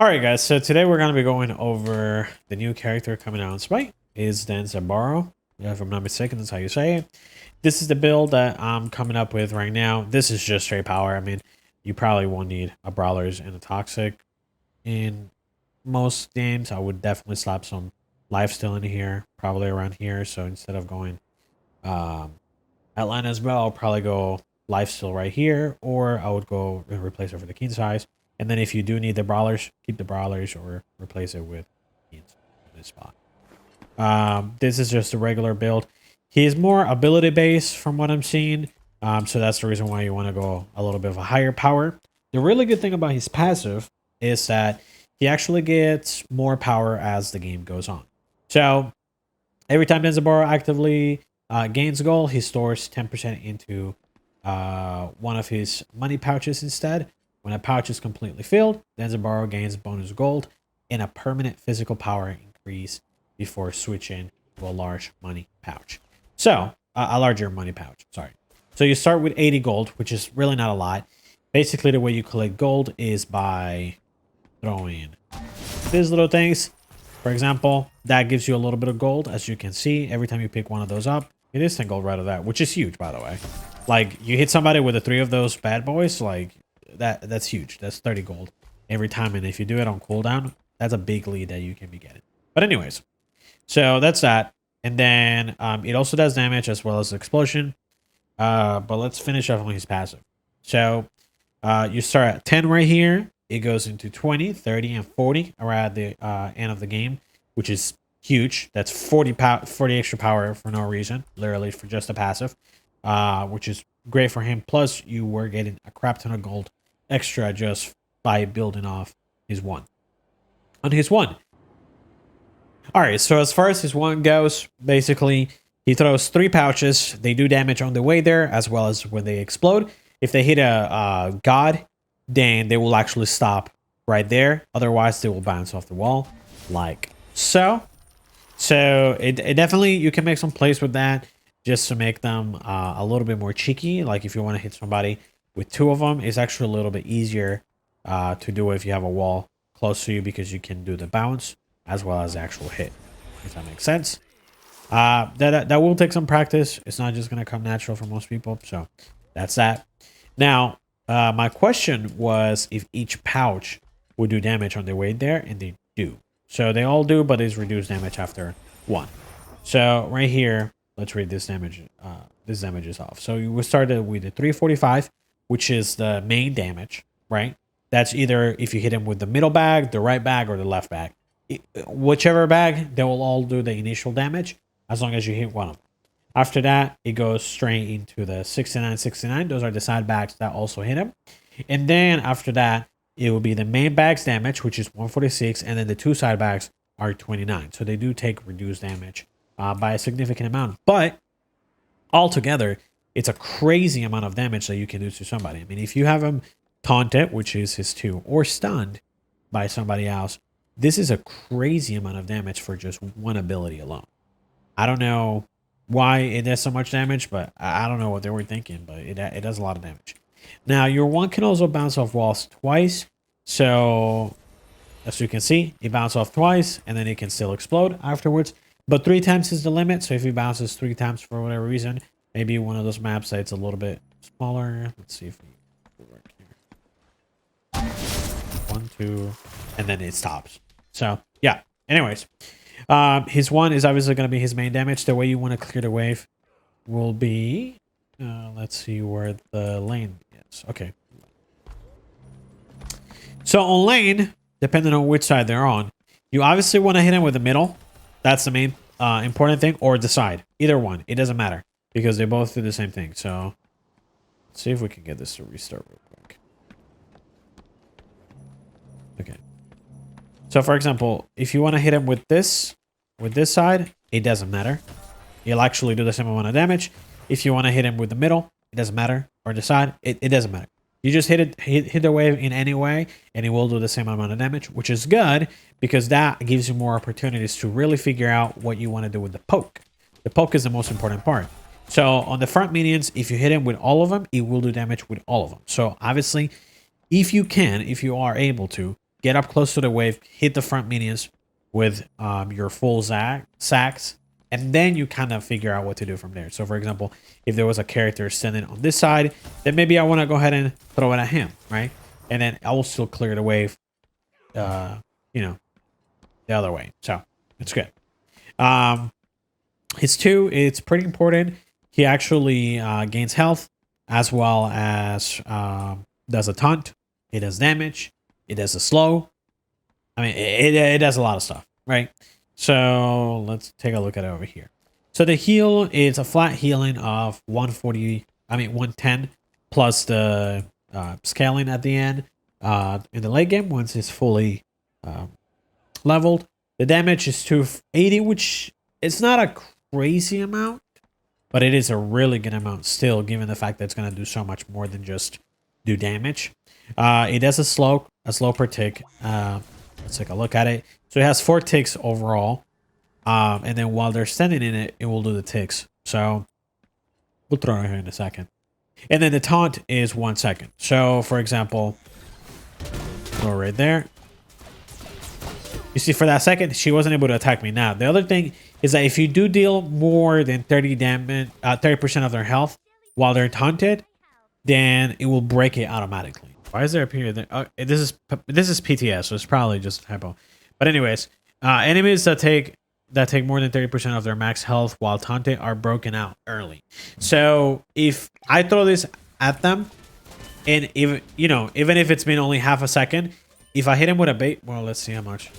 Alright guys, so today we're going to be going over the new character coming out on Smite. Is Danzaburou. If I'm not mistaken, that's how you say it. This is the build that I'm coming up with right now. This is just straight power. I mean, you probably won't need a Brawlers and a Toxic in most games. I would definitely slap some lifesteal in here, probably around here. So instead of going Atlanta as well, I'll probably go lifesteal right here, or I would go and replace it for the King size. And then if you do need the Brawlers, keep the Brawlers or replace it with Kings in this spot. This is just a regular build. He's more ability based from what I'm seeing. So that's the reason why you want to go a little bit of a higher power. The really good thing about his passive is that he actually gets more power as the game goes on. So every time Danzaburou actively gains gold, he stores 10% into one of his money pouches instead. When a pouch is completely filled, Danzaburou gains bonus gold and a permanent physical power increase before switching to a large money pouch. So, a larger money pouch, sorry. So you start with 80 gold, which is really not a lot. Basically, the way you collect gold is by throwing these little things. For example, that gives you a little bit of gold. As you can see, every time you pick one of those up, it is 10 gold right of that, which is huge, by the way. Like, you hit somebody with the 3 of those bad boys, like, that's huge. That's 30 gold every time. And if you do it on cooldown, that's a big lead that you can be getting. But anyways, so that's that. And then it also does damage as well as explosion. But let's finish off on his passive. So you start at 10 right here. It goes into 20, 30, and 40 around the end of the game, which is huge. That's 40 extra power for no reason, literally for just a passive, which is great for him. Plus, you were getting a crap ton of gold extra just by building off his one. On his one. Alright, so as far as his one goes, basically, he throws 3 pouches. They do damage on the way there, as well as when they explode. If they hit a god, then they will actually stop right there. Otherwise, they will bounce off the wall, like so. So, it definitely, you can make some plays with that, just to make them a little bit more cheeky. Like, if you want to hit somebody with 2 of them, it's actually a little bit easier to do if you have a wall close to you, because you can do the bounce as well as the actual hit, if that makes sense. That will take some practice. It's not just going to come natural for most people. So that's that. Now, my question was if each pouch would do damage on their way there, and they do. So they all do, but it's reduced damage after 1. So right here, let's read this damage. This damage is off. So we started with the 345, which is the main damage, right? That's either if you hit him with the middle bag, the right bag, or the left bag. Whichever bag, they will all do the initial damage as long as you hit one of them. After that, it goes straight into the 69, 69. Those are the side bags that also hit him. And then after that, it will be the main bag's damage, which is 146, and then the 2 side bags are 29. So they do take reduced damage by a significant amount. But altogether, it's a crazy amount of damage that you can do to somebody. I mean, if you have him taunted, which is his 2, or stunned by somebody else, this is a crazy amount of damage for just one ability alone. I don't know why it does so much damage, but I don't know what they were thinking, but it does a lot of damage. Now, your one can also bounce off walls twice. So, as you can see, it bounces off twice, and then it can still explode afterwards. But 3 times is the limit, so if he bounces 3 times for whatever reason, maybe one of those maps that it's a little bit smaller. Let's see if we work here. 1, 2, and then it stops. So, yeah. Anyways, his one is obviously going to be his main damage. The way you want to clear the wave will be... let's see where the lane is. Okay. So, on lane, depending on which side they're on, you obviously want to hit him with the middle. That's the main important thing, or the side. Either one. It doesn't matter, because they both do the same thing. So, let's see if we can get this to restart real quick. Okay. So, for example, if you want to hit him with this side, it doesn't matter. He'll actually do the same amount of damage. If you want to hit him with the middle, it doesn't matter. Or the side, it doesn't matter. You just hit the wave in any way, and it will do the same amount of damage, which is good, because that gives you more opportunities to really figure out what you want to do with the poke. The poke is the most important part. So on the front minions, if you hit him with all of them, it will do damage with all of them. So obviously, if you are able to, get up close to the wave, hit the front minions with your full sacks, and then you kind of figure out what to do from there. So for example, if there was a character standing on this side, then maybe I want to go ahead and throw it at him, right? And then I will still clear the wave, you know, the other way. So it's good. His 2, it's pretty important. He actually gains health as well as does a taunt. It does damage. It does a slow. I mean, it does a lot of stuff, right? So let's take a look at it over here. So the heal is a flat healing of 110 plus the scaling at the end. In the late game, once it's fully leveled, the damage is 280, which it's not a crazy amount, but it is a really good amount still, given the fact that it's going to do so much more than just do damage. It does a slow per tick. Let's take a look at it. So it has 4 ticks overall. And then while they're standing in it, it will do the ticks. So we'll throw it here in a second. And then the taunt is 1 second. So for example, go right there. You see, for that second, she wasn't able to attack me. Now, the other thing is that if you do deal more than 30 damage, 30% of their health while they're taunted, then it will break it automatically. Why is there a period there? Oh, this is PTS, so it's probably just a typo. But anyways, enemies that take more than 30% of their max health while taunted are broken out early. So if I throw this at them, and even if it's been only half a second, if I hit him with a well, let's see how much.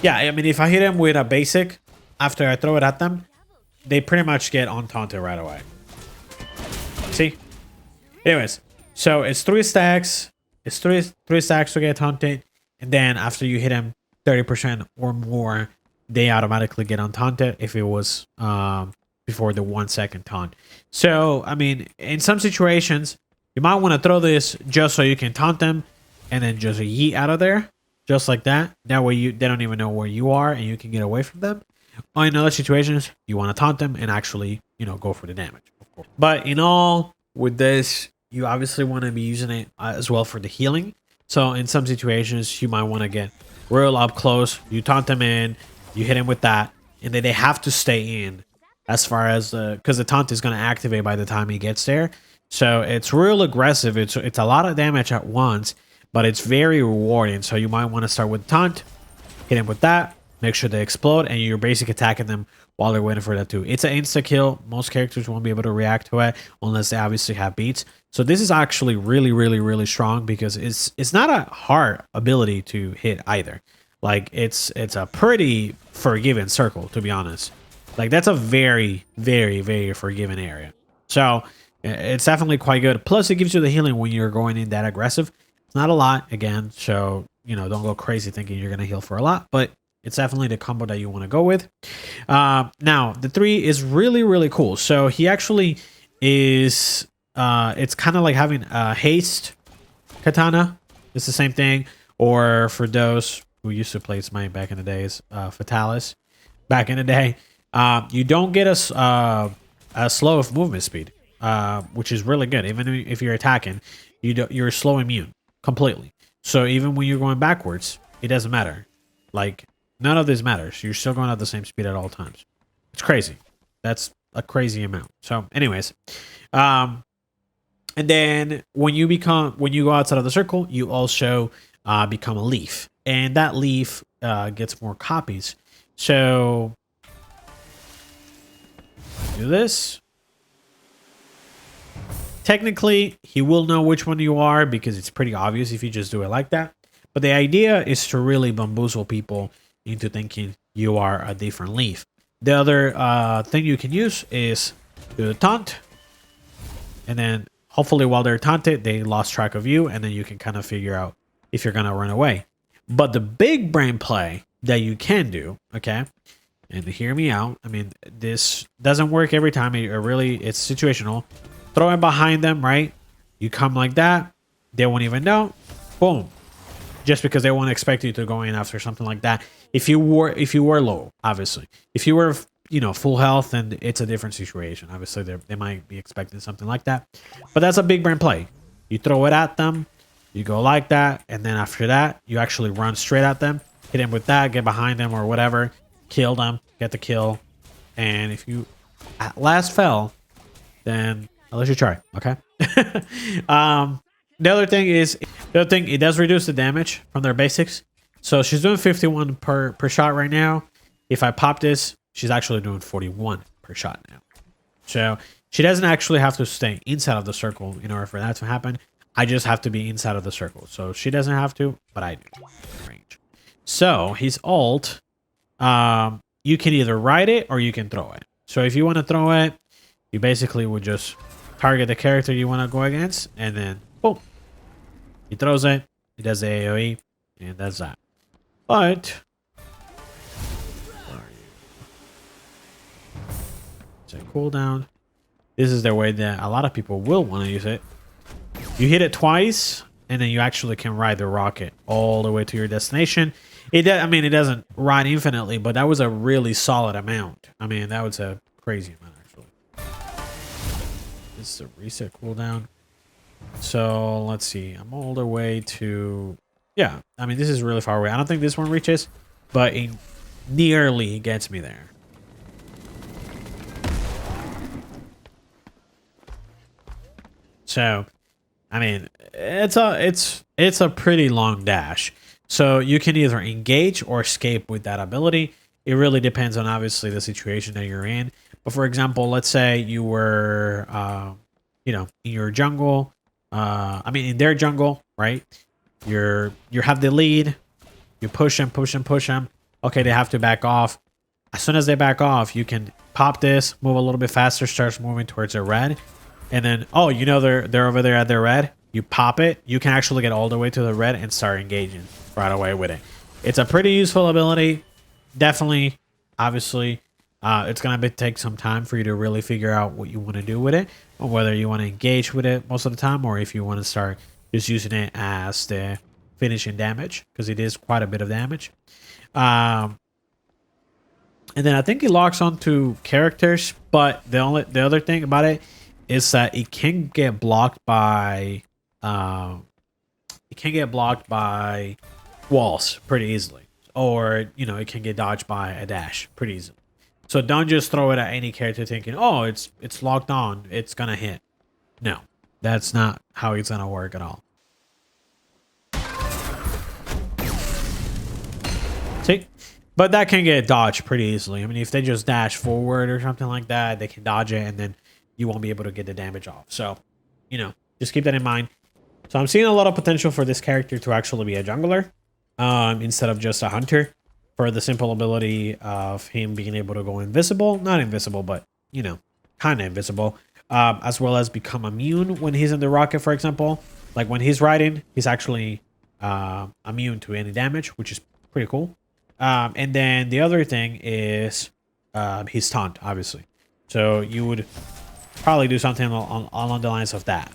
Yeah, I mean, if I hit him with a basic after I throw it at them, they pretty much get on taunted right away. See? Anyways, so it's 3 stacks. It's three stacks to get taunted, and then after you hit him 30% or more, they automatically get untaunted if it was before the 1 second taunt. So I mean, in some situations, you might want to throw this just so you can taunt them, and then just yeet out of there, just like that. That way they don't even know where you are, and you can get away from them. Or in other situations, you want to taunt them and actually, go for the damage, of course. But in all, with this, you obviously want to be using it as well for the healing. So in some situations, you might want to get real up close. You taunt them in, you hit him with that, and then they have to stay in as far as because the taunt is going to activate by the time he gets there. So it's real aggressive. It's a lot of damage at once, but it's very rewarding. So you might want to start with taunt, hit him with that, make sure they explode, and you're basically attacking them while they're waiting for that too. It's an insta kill. Most characters won't be able to react to it unless they obviously have beats. So this is actually really, really, really strong because it's not a hard ability to hit either. Like it's a pretty forgiving circle, to be honest. Like that's a very, very, very forgiving area. So it's definitely quite good. Plus it gives you the healing when you're going in that aggressive. It's not a lot again, so don't go crazy thinking you're gonna heal for a lot, but it's definitely the combo that you want to go with. Now, the 3 is really, really cool. So he actually is... it's kind of like having a haste katana. It's the same thing. Or for those who used to play Smite back in the days, Fatalis back in the day, you don't get a slow of movement speed, which is really good. Even if you're attacking, you're slow immune completely. So even when you're going backwards, it doesn't matter. Like... none of this matters. You're still going at the same speed at all times. It's crazy. That's a crazy amount. So anyways, and then when you go outside of the circle, you also become a leaf, and that leaf gets more copies. So do this. Technically, he will know which one you are because it's pretty obvious if you just do it like that. But the idea is to really bamboozle people into thinking you are a different leaf. The other thing you can use is do the taunt, and then hopefully while they're taunted, they lost track of you, and then you can kind of figure out if you're gonna run away. But the big brain play that you can do, okay, and hear me out. I mean, this doesn't work every time. It's situational. Throw it behind them, right? You come like that, they won't even know. Boom. Just because they won't expect you to go in after something like that. If you were low, obviously. If you were, full health, then it's a different situation. Obviously, they might be expecting something like that. But that's a big brain play. You throw it at them, You go like that, and then after that, you actually run straight at them, hit them with that, get behind them or whatever, kill them, get the kill. And if you at last fell, then I'll let you try, okay? The other thing, it does reduce the damage from their basics. So she's doing 51 per shot right now. If I pop this, she's actually doing 41 per shot now. So she doesn't actually have to stay inside of the circle in order for that to happen. I just have to be inside of the circle. So she doesn't have to, but I do. Range. So his ult, you can either ride it or you can throw it. So if you want to throw it, you basically would just target the character you want to go against, and then boom, he throws it. He does the AoE, and that's that. But it's a cooldown. This is the way that a lot of people will want to use it. You hit it twice, and then you actually can ride the rocket all the way to your destination. It doesn't ride infinitely, but that was a really solid amount. I mean, that was a crazy amount, actually. This is a reset cooldown. So, let's see. I'm all the way to... Yeah, I mean, this is really far away. I don't think this one reaches, but it nearly gets me there. So, I mean, it's a pretty long dash. So you can either engage or escape with that ability. It really depends on obviously the situation that you're in. But for example, let's say you were, in your jungle. In their jungle, right? You have the lead. You push them. Okay, they have to back off. As soon as they back off, you can pop this, move a little bit faster, starts moving towards the red. And then, they're over there at their red. You pop it. You can actually get all the way to the red and start engaging right away with it. It's a pretty useful ability. Definitely, obviously, it's going to take some time for you to really figure out what you want to do with it, or whether you want to engage with it most of the time, or if you want to start just using it as the finishing damage, because it is quite a bit of damage. And then I think it locks onto characters, but the other thing about it is that it can get blocked by walls pretty easily, or it can get dodged by a dash pretty easily. So don't just throw it at any character thinking, oh, it's locked on, it's gonna hit. No, that's not how it's gonna work at all. See, but that can get dodged pretty easily. I mean, if they just dash forward or something like that, they can dodge it, and then you won't be able to get the damage off. So, just keep that in mind. So I'm seeing a lot of potential for this character to actually be a jungler instead of just a hunter, for the simple ability of him being able to go invisible. Not invisible, but, kind of invisible. As well as become immune when he's in the rocket, for example. Like when he's riding, he's actually immune to any damage, which is pretty cool. And then the other thing is his taunt, obviously. So you would probably do something along the lines of that.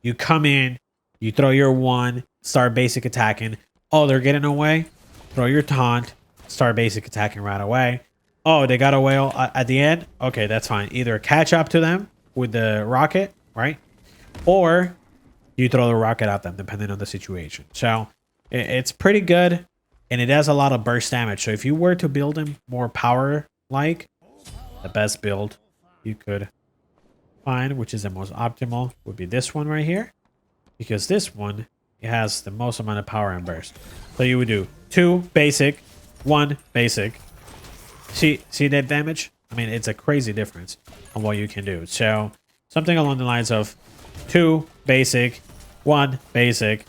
You come in, you throw your one, start basic attacking. Oh, they're getting away. Throw your taunt, start basic attacking right away. Oh, they got away at the end. Okay, that's fine. Either catch up to them with the rocket, right? Or you throw the rocket at them, depending on the situation. So it's pretty good, and it has a lot of burst damage. So if you were to build him more power-like, the best build you could find, which is the most optimal, would be this one right here, because this one, it has the most amount of power and burst. So you would do 2 basic, 1 basic. See that damage? I mean, it's a crazy difference on what you can do. So something along the lines of 2 basic, 1 basic.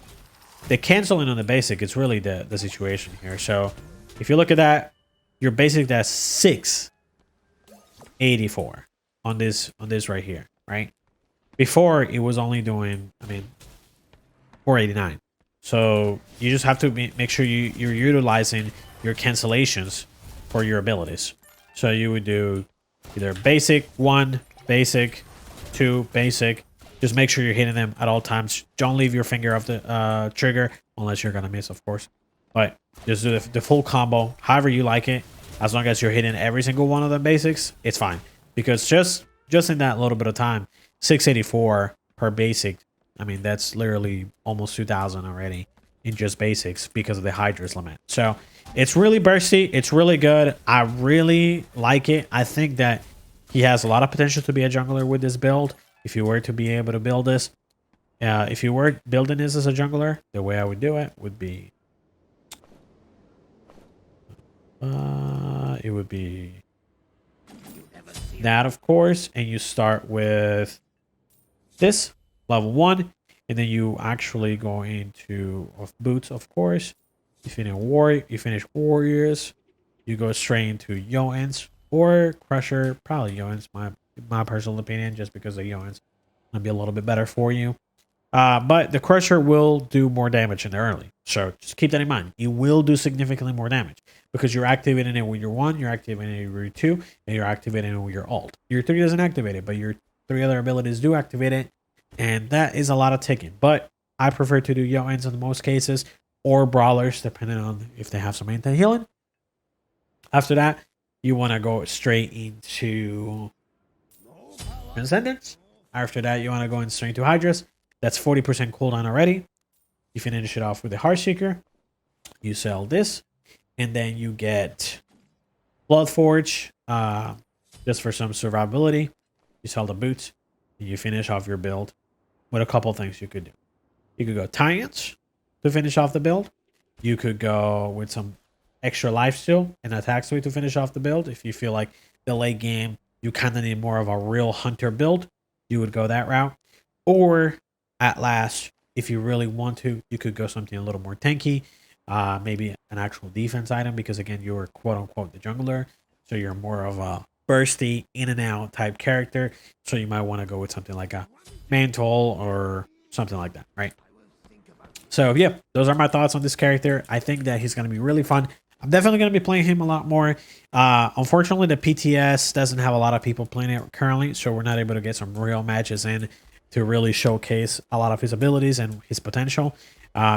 The canceling on the basic is really the situation here. So if you look at that, your basic, that's 684 on this right here, right? Before, it was only doing, 489. So you just have to make sure you're utilizing your cancellations for your abilities. So you would do either basic, 1 basic, 2 basic. Just make sure you're hitting them at all times. Don't leave your finger off the trigger, unless you're gonna miss, of course. But just do the full combo, however you like it. As long as you're hitting every single one of the basics, it's fine. Because just in that little bit of time, 684 per basic I mean, that's literally almost 2,000 already in just basics because of the Hydra's limit. So it's really bursty. It's really good. I really like it. I think that he has a lot of potential to be a jungler with this build. If you were to be able to build this, if you were building this as a jungler, the way I would do it would be, it would be that, of course, and you start with this level 1, and then you actually go into boots, of course. You finish warriors, you go straight into Yoans or Crusher, probably Yoans, my personal opinion, just because the Yoans might be a little bit better for you. But the Crusher will do more damage in the early. So just keep that in mind. It will do significantly more damage because you're activating it with your 1, you're activating it with your 2, and you're activating it with your ult. Your 3 doesn't activate it, but your 3 other abilities do activate it. And that is a lot of ticking. But I prefer to do Yoans in most cases or Brawlers, depending on if they have some anti-healing. After that, you want to go straight into Transcendence. After that, you want to go straight into Hydras. That's 40% cooldown already. You finish it off with the Heartseeker. You sell this. And then you get Bloodforge, just for some survivability. You sell the boots. And you finish off your build with a couple things you could do. You could go Tie-ins to finish off the build. You could go with some extra lifesteal and attack speed to finish off the build. If you feel like the late game, you kind of need more of a real hunter build, you would go that route. Or at last, if you really want to, you could go something a little more tanky, maybe an actual defense item, because again, you're quote unquote the jungler, so you're more of a bursty in and out type character. So you might want to go with something like a mantle or something like that, right? So yeah, those are my thoughts on this character. I think that he's going to be really fun. I'm definitely going to be playing him a lot more. Unfortunately, the PTS doesn't have a lot of people playing it currently, so we're not able to get some real matches in to really showcase a lot of his abilities and his potential.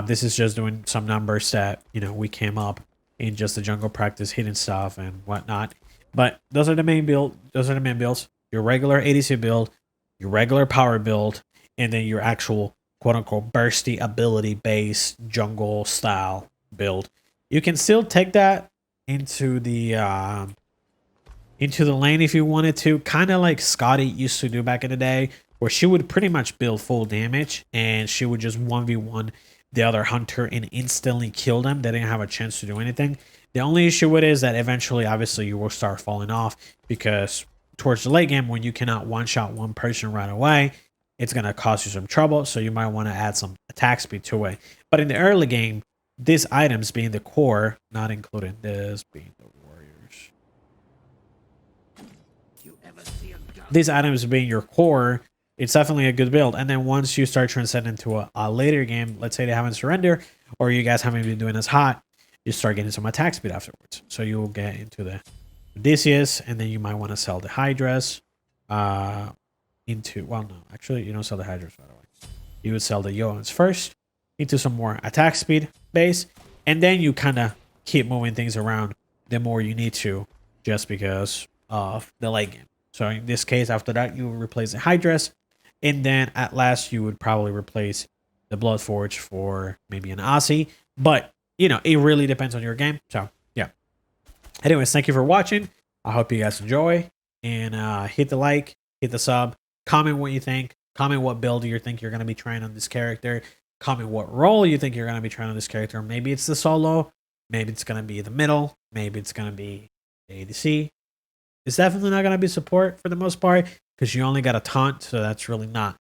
This is just doing some numbers that, you know, we came up in just the jungle practice, hidden stuff and whatnot. But those are the main build. Those are the main builds. Your regular ADC build, your regular power build, and then your actual quote unquote bursty ability based jungle style build. You can still take that into the lane if you wanted to, kind of like Scotty used to do back in the day, where she would pretty much build full damage and she would just 1v1 the other hunter and instantly kill them. They didn't have a chance to do anything. The only issue with it is that eventually, obviously, you will start falling off because towards the late game, when you cannot one-shot one person right away, it's going to cause you some trouble. So you might want to add some attack speed to it. But in the early game, these items being the core, not including this being the warriors. These items being your core, it's definitely a good build. And then once you start transcending to a later game, let's say they haven't surrendered or you guys haven't been doing as hot, you start getting some attack speed afterwards. So you will get into the Odysseus, and then you might want to sell the Hydras well, no, actually, you don't sell the Hydras right away. You would sell the Yoans first into some more attack speed base, and then you kind of keep moving things around the more you need to, just because of the late game. So in this case, after that, you would replace the Hydras, and then at last you would probably replace the Bloodforge for maybe an Aussie. But you know, it really depends on your game. So yeah. Anyways, thank you for watching. I hope you guys enjoy, and hit the like, hit the sub, comment what you think, comment what build you think you're going to be trying on this character, comment what role you think you're going to be trying on this character. Maybe it's the solo, maybe it's going to be the middle, maybe it's going to be the ADC. It's definitely not going to be support for the most part, because you only got a taunt, so that's really not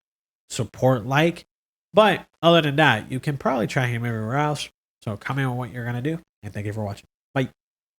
support-like. But other than that, you can probably try him everywhere else. So comment on what you're going to do, and thank you for watching.